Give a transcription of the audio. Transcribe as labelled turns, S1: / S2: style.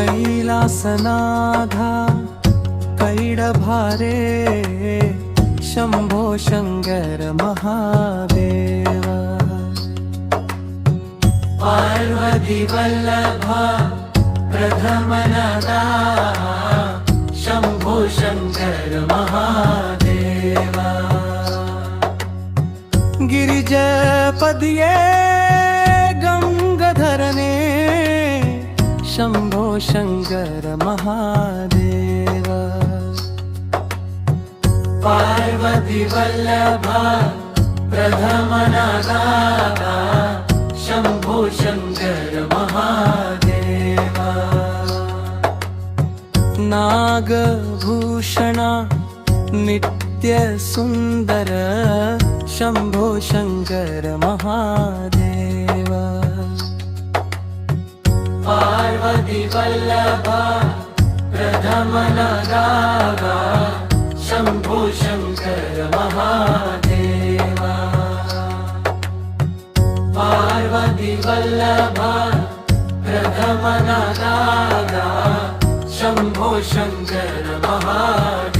S1: कैलासनाधा कैडभारे शंभो शंकर महादेव पार्वती वल्लभा प्रथमनादा शंभो शंकर महादेव गिरिजपदिये गंगाधरने शंभो शंकर महादेव पार्वती वल्लभा प्रथमनादा शंभो शंकर महादेव नागभूषणा नित्य सुंदर शंभो शंकर महादेव पार्वती वल्लभा प्रथमनादा शंभो शंकर महादेव पार्वती वल्लभा प्रथमनादा शंभो शंकर महादेव।